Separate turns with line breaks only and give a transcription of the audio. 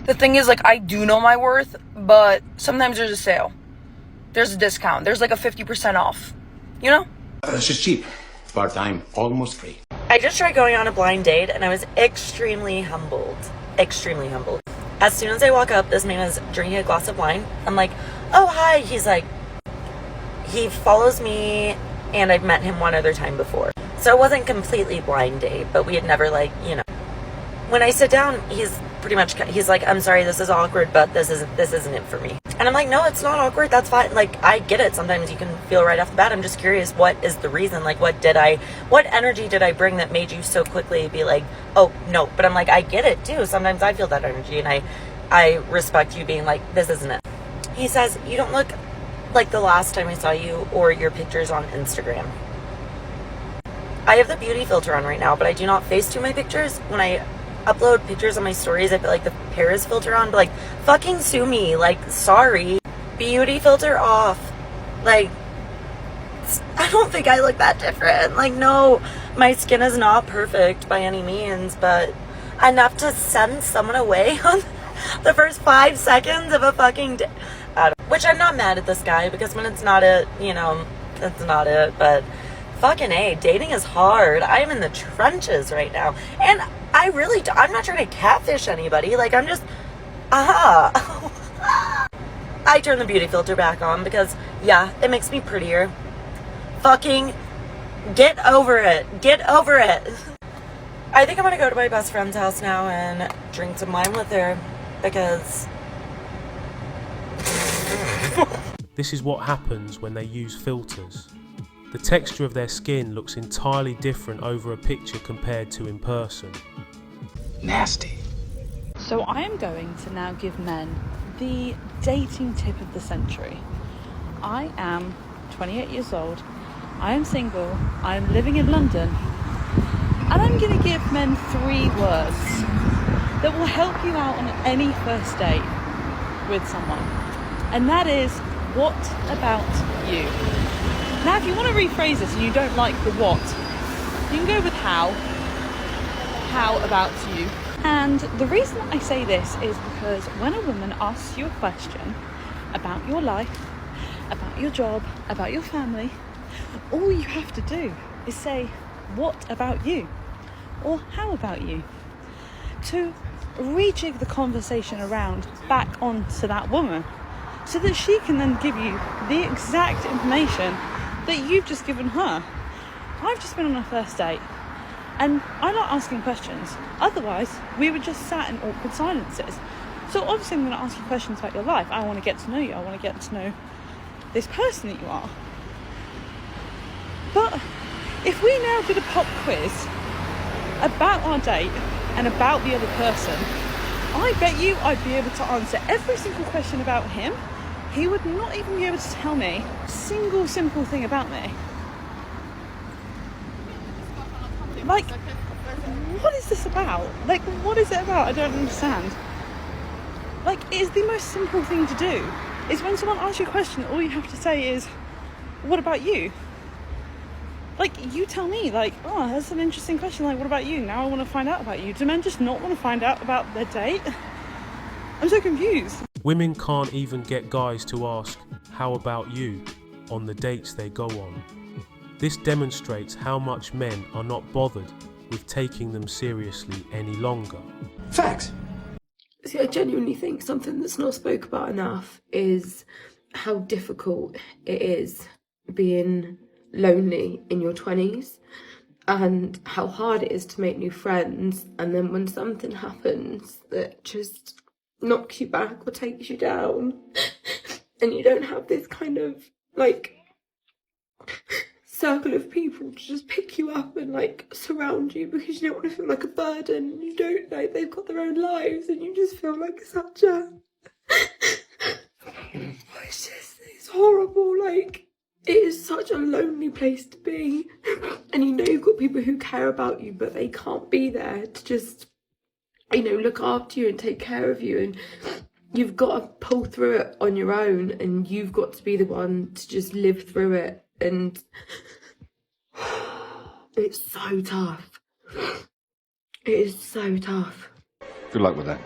The thing is, like, I do know my worth, but sometimes there's a sale. There's a discount. There's like a 50% off. You know?
It's just cheap. Part-time, almost free.
I just tried going on a blind date and I was extremely humbled. Extremely humbled. As soon as I walk up, this man is drinking a glass of wine. I'm like, oh, hi. He's like, he follows me and I've met him one other time before. So it wasn't completely blind date, but we had never like, you know. When I sit down, he's like, I'm sorry, this is awkward, but this isn't it for me. And I'm like, no, it's not awkward. That's fine. Like, I get it. Sometimes you can feel right off the bat. I'm just curious, what is the reason? Like, what energy did I bring that made you so quickly be like, oh, no. But I'm like, I get it too. Sometimes I feel that energy and I respect you being like, this isn't it. He says, you don't look like the last time I saw you or your pictures on Instagram. I have the beauty filter on right now, but I do not Facetune my pictures. When I upload pictures on my stories, I put like the Paris filter on, but like, fucking sue me. Like, sorry. Beauty filter off. Like, I don't think I look that different. Like, no, my skin is not perfect by any means, but enough to send someone away on the first 5 seconds of a fucking day. Which I'm not mad at this guy, because when it's not it, you know, it's not it, but fucking A, dating is hard. I'm in the trenches right now. And I'm not trying to catfish anybody. Like, I'm just, I turn the beauty filter back on because, yeah, it makes me prettier. Fucking get over it. Get over it. I think I'm gonna go to my best friend's house now and drink some wine with her because...
This is what happens when they use filters. The texture of their skin looks entirely different over a picture compared to in person.
Nasty.
So I am going to now give men the dating tip of the century. I am 28 years old. I am single. I am living in London. And I'm going to give men 3 words that will help you out on any first date with someone. And that is, what about you? Now, if you want to rephrase this and you don't like the what, you can go with how. How about you? And the reason I say this is because when a woman asks you a question about your life, about your job, about your family, all you have to do is say, what about you? Or how about you? To rejig the conversation around back onto that woman so that she can then give you the exact information that you've just given her. I've just been on a first date and I like asking questions. Otherwise, we would just sat in awkward silences. So obviously I'm going to ask you questions about your life. I want to get to know you. I want to get to know this person that you are. But if we now did a pop quiz about our date and about the other person, I bet you I'd be able to answer every single question about him. He would not even be able to tell me a single simple thing about me. Like, what is this about? Like, what is it about? I don't understand. Like, it is the most simple thing to do. Is when someone asks you a question, all you have to say is, what about you? Like, you tell me, like, oh, that's an interesting question. Like, what about you? Now I want to find out about you. Do men just not want to find out about their date? I'm so confused.
Women can't even get guys to ask, how about you, on the dates they go on. This demonstrates how much men are not bothered with taking them seriously any longer.
Facts.
See, I genuinely think something that's not spoke about enough is how difficult it is being lonely in your 20s and how hard it is to make new friends, and then when something happens that just knocks you back or takes you down and you don't have this kind of like circle of people to just pick you up and like surround you, because you don't want to feel like a burden. You don't, like, they've got their own lives and you just feel like such a it's horrible. Like, it is such a lonely place to be, and you know you've got people who care about you but they can't be there to just, you know, look after you and take care of you, and you've got to pull through it on your own, and you've got to be the one to just live through it. And it's so tough. It is so tough.
Good luck with that.